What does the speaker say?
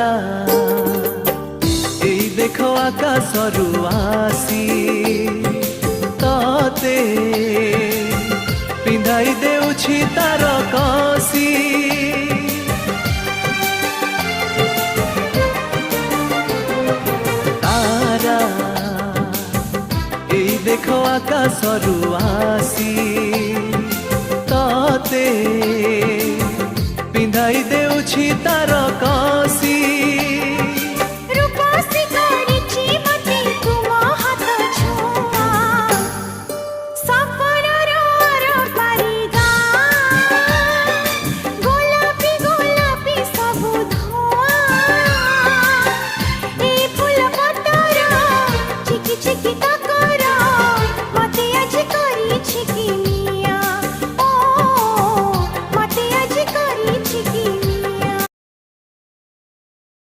तारा एई देखो आकाशरू आसी तते पिंधाई देउछि तार कसी तारा एई देखो आकाशरू आसी तते पिंधाई देउछि तार कसी